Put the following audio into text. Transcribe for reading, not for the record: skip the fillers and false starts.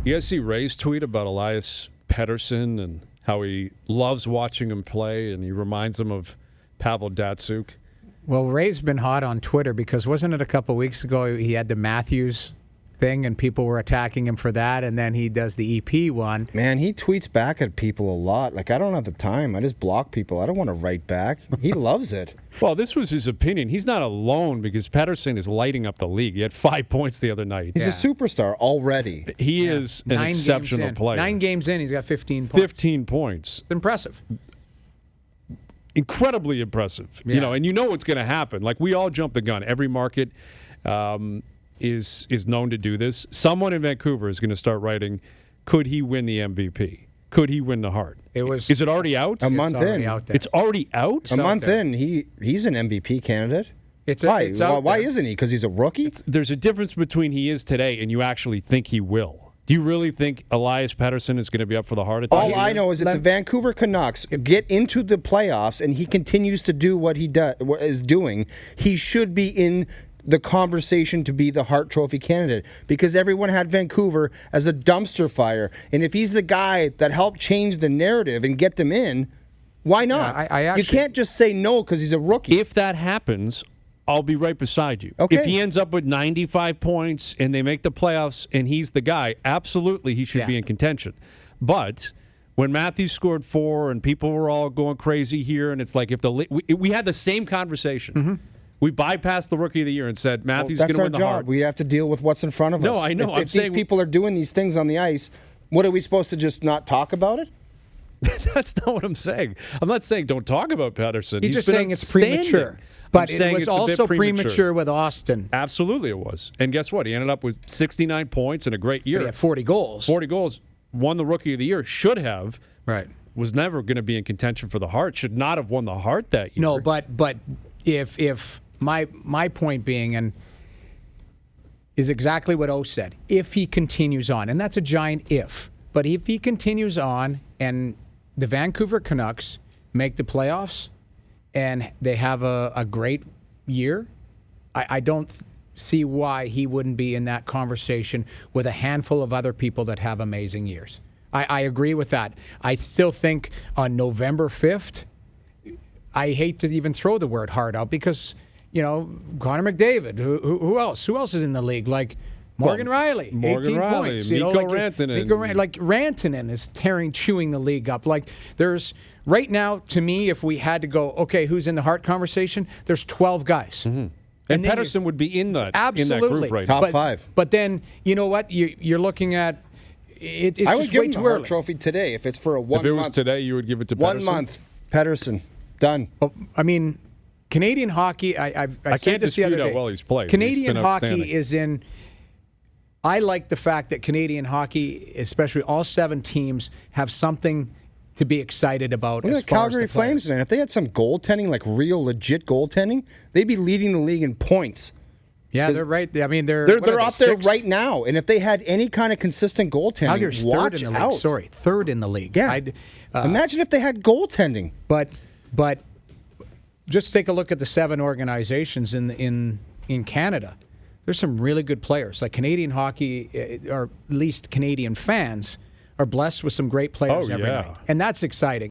You guys see Ray's tweet about Elias Pettersson and how he loves watching him play, and he reminds him of Pavel Datsyuk? Well, Ray's been hot on Twitter because wasn't it a couple weeks ago he had the Matthews thing and people were attacking him for that, and then he does the EP one. Man, he tweets back at people a lot. Like, I don't have the time. I just block people. I don't want to write back. He loves it. Well, this was his opinion. He's not alone because Pettersson is lighting up the league. He had 5 points the other night. He's a superstar already. He is an exceptional player. 9 games in, he's got 15 points. 15 points. It's impressive. Incredibly impressive. Yeah. And you know what's going to happen. Like, we all jump the gun. Every market is known to do this. Someone in Vancouver is going to start writing, could he win the MVP? Could he win the Hart? Is it already out? A month in. It's already out? A month in. He's an MVP candidate. Why? Why isn't he? Because he's a rookie? There's a difference between he is today and you actually think he will. Do you really think Elias Pettersson is going to be up for the Hart? All I know is if the Vancouver Canucks get into the playoffs and he continues to do what he is doing, he should be in the conversation to be the Hart Trophy candidate because everyone had Vancouver as a dumpster fire. And if he's the guy that helped change the narrative and get them in, why not? Yeah, you can't just say no because he's a rookie. If that happens, I'll be right beside you. Okay. If he ends up with 95 points and they make the playoffs and he's the guy, absolutely he should be in contention. But when Matthews scored 4 and people were all going crazy here, and it's like if we had the same conversation. Mm-hmm. We bypassed the Rookie of the Year and said Matthews is going to win the Hart. That's our job. We have to deal with what's in front of us. No, I know. If these people are doing these things on the ice, what are we supposed to just not talk about it? That's not what I'm saying. I'm not saying don't talk about Pettersson. He's just saying it's premature. But it was also premature with Austin. Absolutely it was. And guess what? He ended up with 69 points and a great year. But he had 40 goals. 40 goals. Won the Rookie of the Year. Should have. Right. Was never going to be in contention for the Hart. Should not have won the Hart that year. No, but if my point being, and is exactly what O said, if he continues on, and that's a giant if, but if he continues on and the Vancouver Canucks make the playoffs and they have a great year, I don't see why he wouldn't be in that conversation with a handful of other people that have amazing years. I agree with that. I still think on November 5th, I hate to even throw the word Hart out because, Connor McDavid, who else? Who else is in the league? Like Morgan Riley, 18 points. Mikko Rantanen. Like Rantanen is chewing the league up. Like there's, right now, to me, if we had to go, okay, who's in the Hart conversation? There's 12 guys. Mm-hmm. And Pettersson would be in that group right now. Top 5. But then, you know what? You're looking at, it's I would just give way him the too Hart early. Trophy today if it's for a 1 month. If it was today, you would give it to Pettersson? 1 month. Pettersson. Done. Well, I mean, Canadian hockey, I can't dispute how well he's played. Canadian hockey is in. I like the fact that Canadian hockey, especially all 7 teams, have something to be excited about. Look as at the far Calgary as the players. Flames, man. If they had some goaltending, like real legit goaltending, they'd be leading the league in points. Yeah, they're right. I mean, they're up there right now. And if they had any kind of consistent goaltending, Calgary's watch third in the out. league. Sorry, third in the league. Yeah. Imagine if they had goaltending. But just take a look at the 7 organizations in Canada. There's some really good players. Like Canadian hockey, or at least Canadian fans, are blessed with some great players every night. And that's exciting.